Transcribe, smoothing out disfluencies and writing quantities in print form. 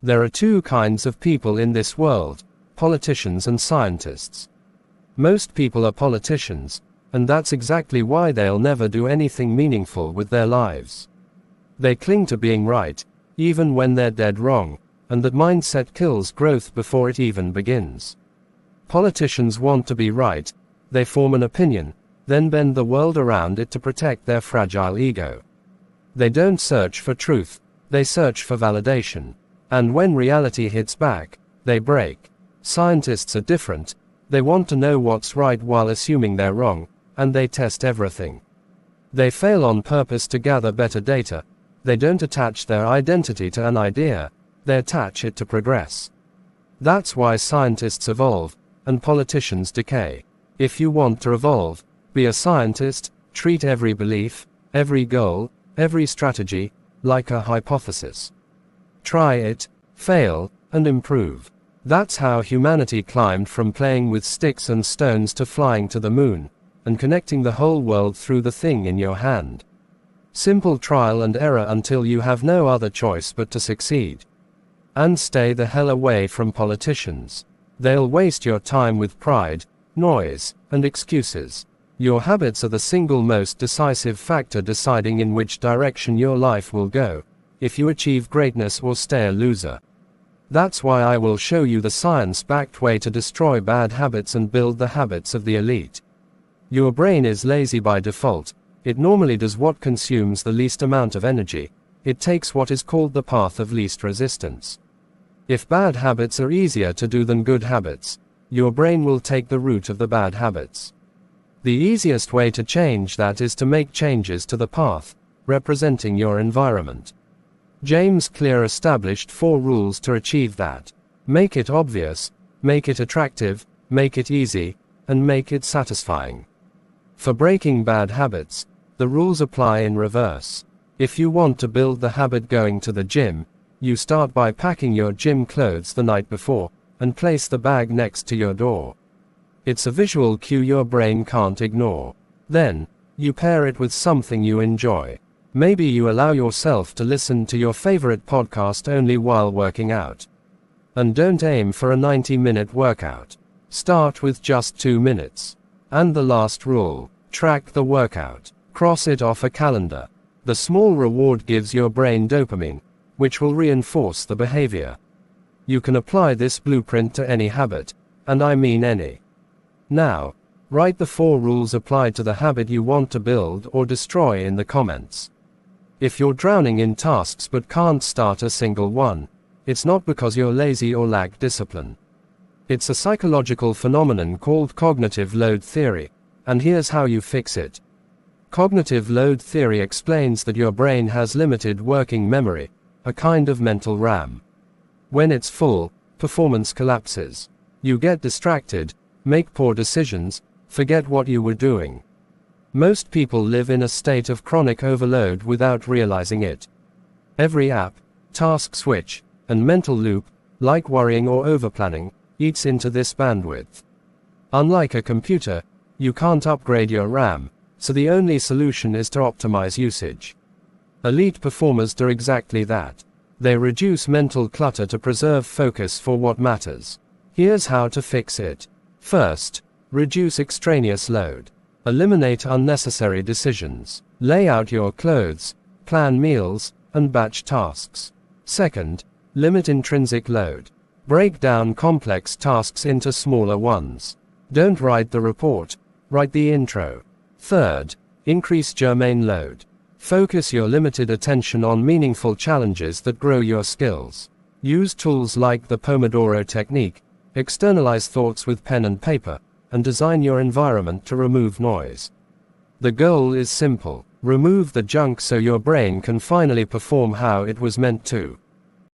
There are two kinds of people in this world: politicians and scientists. Most people are politicians, and that's exactly why they'll never do anything meaningful with their lives. They cling to being right, even when they're dead wrong, and that mindset kills growth before it even begins. Politicians want to be right. They form an opinion, then bend the world around it to protect their fragile ego. They don't search for truth, they search for validation. And when reality hits back, they break. Scientists are different. They want to know what's right while assuming they're wrong, and they test everything. They fail on purpose to gather better data. They don't attach their identity to an idea, they attach it to progress. That's why scientists evolve, and politicians decay. If you want to evolve, be a scientist. Treat every belief, every goal, every strategy, like a hypothesis. Try it, fail, and improve. That's how humanity climbed from playing with sticks and stones to flying to the moon, and connecting the whole world through the thing in your hand. Simple trial and error until you have no other choice but to succeed. And stay the hell away from politicians. They'll waste your time with pride, noise, and excuses. Your habits are the single most decisive factor deciding in which direction your life will go, if you achieve greatness or stay a loser. That's why I will show you the science-backed way to destroy bad habits and build the habits of the elite. Your brain is lazy by default. It normally does what consumes the least amount of energy. It takes what is called the path of least resistance. If bad habits are easier to do than good habits, your brain will take the route of the bad habits. The easiest way to change that is to make changes to the path, representing your environment. James Clear established 4 rules to achieve that. Make it obvious, make it attractive, make it easy, and make it satisfying. For breaking bad habits, the rules apply in reverse. If you want to build the habit going to the gym, you start by packing your gym clothes the night before, and place the bag next to your door. It's a visual cue your brain can't ignore. Then, you pair it with something you enjoy. Maybe you allow yourself to listen to your favorite podcast only while working out. And don't aim for a 90-minute workout. Start with just 2 minutes. And the last rule: track the workout. Cross it off a calendar. The small reward gives your brain dopamine, which will reinforce the behavior. You can apply this blueprint to any habit, and I mean any. Now, write the 4 rules applied to the habit you want to build or destroy in the comments. If you're drowning in tasks but can't start a single one, it's not because you're lazy or lack discipline. It's a psychological phenomenon called cognitive load theory, and here's how you fix it. Cognitive load theory explains that your brain has limited working memory, a kind of mental RAM. When it's full, performance collapses. You get distracted, make poor decisions, forget what you were doing. Most people live in a state of chronic overload without realizing it. Every app, task switch, and mental loop, like worrying or overplanning, eats into this bandwidth. Unlike a computer, you can't upgrade your RAM, so the only solution is to optimize usage. Elite performers do exactly that. They reduce mental clutter to preserve focus for what matters. Here's how to fix it. First, reduce extraneous load. Eliminate unnecessary decisions. Lay out your clothes, plan meals, and batch tasks. Second, limit intrinsic load. Break down complex tasks into smaller ones. Don't write the report, write the intro. Third, increase germane load. Focus your limited attention on meaningful challenges that grow your skills. Use tools like the Pomodoro technique, externalize thoughts with pen and paper, and design your environment to remove noise. The goal is simple: remove the junk so your brain can finally perform how it was meant to.